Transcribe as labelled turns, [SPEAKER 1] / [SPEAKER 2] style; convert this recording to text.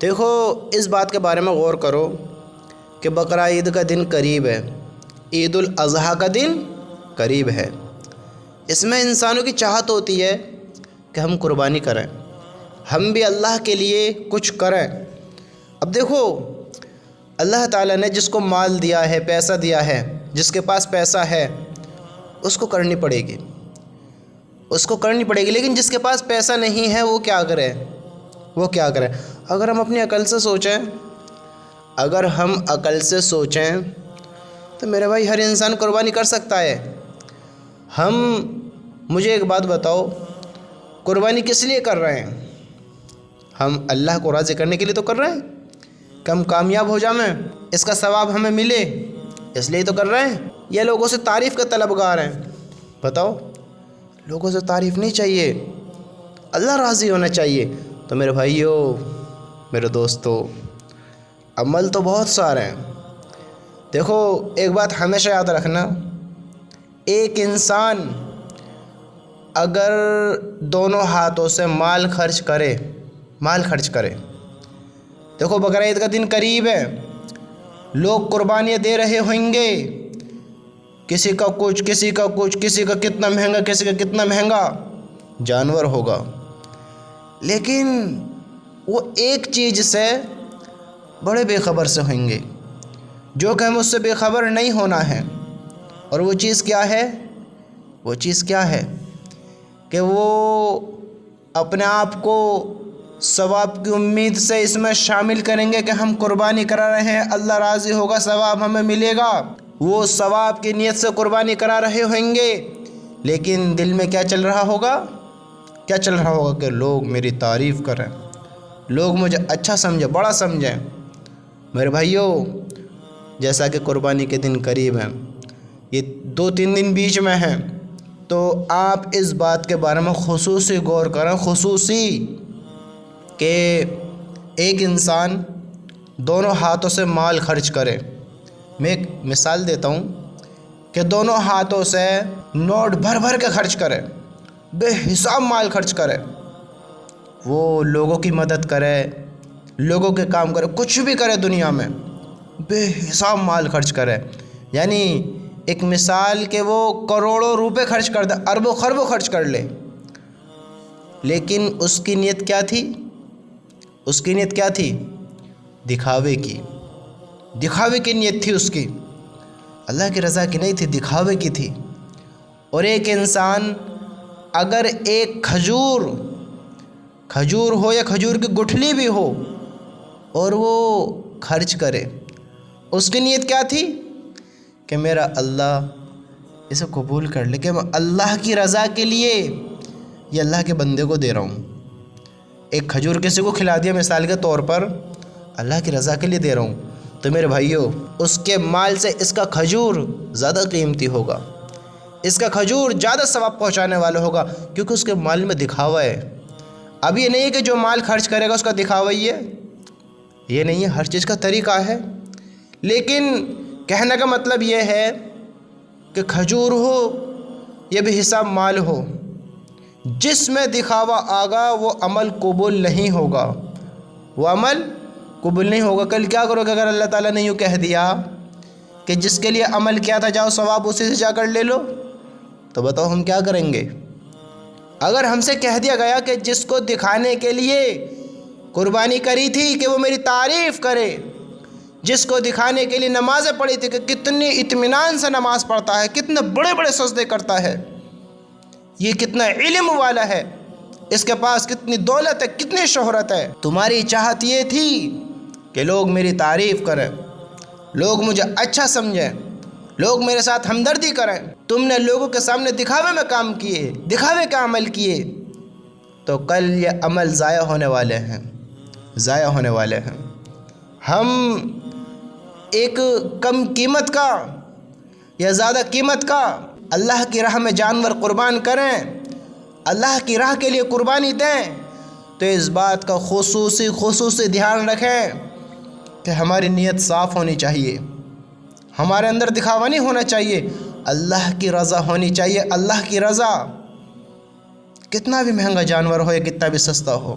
[SPEAKER 1] دیکھو اس بات کے بارے میں غور کرو کہ بقرہ عید کا دن قریب ہے، عید الاضحیٰ کا دن قریب ہے۔ اس میں انسانوں کی چاہت ہوتی ہے کہ ہم قربانی کریں، ہم بھی اللہ کے لیے کچھ کریں۔ اب دیکھو اللہ تعالیٰ نے جس کو مال دیا ہے، پیسہ دیا ہے، جس کے پاس پیسہ ہے اس کو کرنی پڑے گی، لیکن جس کے پاس پیسہ نہیں ہے وہ کیا کرے؟ اگر ہم اپنی عقل سے سوچیں تو میرے بھائی ہر انسان قربانی کر سکتا ہے۔ مجھے ایک بات بتاؤ، قربانی کس لیے کر رہے ہیں؟ ہم اللہ کو راضی کرنے کے لیے تو کر رہے ہیں کہ ہم کامیاب ہو جائیں، اس کا ثواب ہمیں ملے، اس لیے تو کر رہے ہیں، یا لوگوں سے تعریف کا طلبگار ہیں؟ بتاؤ، لوگوں سے تعریف نہیں چاہیے، اللہ راضی ہونا چاہیے۔ تو میرے بھائیو، میرے دوستو، عمل تو بہت سارے ہیں۔ دیکھو ایک بات ہمیشہ یاد رکھنا، ایک انسان اگر دونوں ہاتھوں سے مال خرچ کرے، دیکھو بقرہ عید کا دن قریب ہے، لوگ قربانیاں دے رہے ہوئیں گے، کسی کا کتنا مہنگا جانور ہوگا، لیکن وہ ایک چیز سے بڑے بے خبر سے ہوئیں گے جو کہ ہم اس سے بے خبر نہیں ہونا ہے۔ اور وہ چیز کیا ہے کہ وہ اپنے آپ کو ثواب کی امید سے اس میں شامل کریں گے کہ ہم قربانی کرا رہے ہیں، اللہ راضی ہوگا، ثواب ہمیں ملے گا۔ وہ ثواب کی نیت سے قربانی کرا رہے ہوئیں گے، لیکن دل میں کیا چل رہا ہوگا کہ لوگ میری تعریف کریں، لوگ مجھے اچھا سمجھیں، بڑا سمجھیں۔ میرے بھائیو، جیسا کہ قربانی کے دن قریب ہیں، یہ 2-3 دن بیچ میں ہیں، تو آپ اس بات کے بارے میں خصوصی غور کریں، کہ ایک انسان دونوں ہاتھوں سے مال خرچ کرے۔ میں ایک مثال دیتا ہوں کہ دونوں ہاتھوں سے نوٹ بھر کے خرچ کرے، بے حساب مال خرچ کرے، وہ لوگوں کی مدد کرے، لوگوں کے کام کرے، کچھ بھی کرے دنیا میں، بے حساب مال خرچ کرے۔ یعنی ایک مثال کہ وہ کروڑوں روپے خرچ کر دے، اربوں خربوں خرچ کر لے، لیکن اس کی نیت کیا تھی؟ دکھاوے کی نیت تھی اس کی، اللہ کی رضا کی نہیں تھی، دکھاوے کی تھی۔ اور ایک انسان اگر ایک کھجور ہو یا کھجور کی گٹھلی بھی ہو اور وہ خرچ کرے، اس کی نیت کیا تھی؟ کہ میرا اللہ اسے قبول کر لے، کہ میں اللہ کی رضا کے لیے یہ اللہ کے بندے کو دے رہا ہوں۔ ایک کھجور کسی کو کھلا دیا مثال کے طور پر، اللہ کی رضا کے لیے دے رہا ہوں، تو میرے بھائیو اس کے مال سے اس کا کھجور زیادہ قیمتی ہوگا، اس کا کھجور زیادہ ثواب پہنچانے والا ہوگا، کیونکہ اس کے مال میں دکھاوا ہے۔ اب یہ نہیں ہے کہ جو مال خرچ کرے گا اس کا دکھاوا ہی ہے، یہ نہیں ہے، ہر چیز کا طریقہ ہے، لیکن کہنے کا مطلب یہ ہے کہ کھجور ہو یا بے حساب مال ہو، جس میں دکھاوا آگا وہ عمل قبول نہیں ہوگا، کل کیا کرو گے اگر اللہ تعالیٰ نے یوں کہہ دیا کہ جس کے لیے عمل کیا تھا جاؤ ثواب اسی سے جا کر لے لو، تو بتاؤ ہم کیا کریں گے؟ اگر ہم سے کہہ دیا گیا کہ جس کو دکھانے کے لیے قربانی کری تھی کہ وہ میری تعریف کرے، جس کو دکھانے کے لیے نمازیں پڑھی تھی کہ کتنی اطمینان سے نماز پڑھتا ہے، کتنے بڑے بڑے سجدے کرتا ہے، یہ کتنا علم والا ہے، اس کے پاس کتنی دولت ہے، کتنی شہرت ہے، تمہاری چاہت یہ تھی کہ لوگ میری تعریف کریں، لوگ مجھے اچھا سمجھیں، لوگ میرے ساتھ ہمدردی کریں، تم نے لوگوں کے سامنے دکھاوے میں کام کیے، دکھاوے کا عمل کیے، تو کل یہ عمل ضائع ہونے والے ہیں۔ ہم ایک کم قیمت کا یا زیادہ قیمت کا اللہ کی راہ میں جانور قربان کریں، اللہ کی راہ کے لیے قربانی دیں، تو اس بات کا خصوصی دھیان رکھیں کہ ہماری نیت صاف ہونی چاہیے، ہمارے اندر دکھاوا نہیں ہونا چاہیے، اللہ کی رضا ہونی چاہیے، اللہ کی رضا، کتنا بھی مہنگا جانور ہو یا کتنا بھی سستا ہو،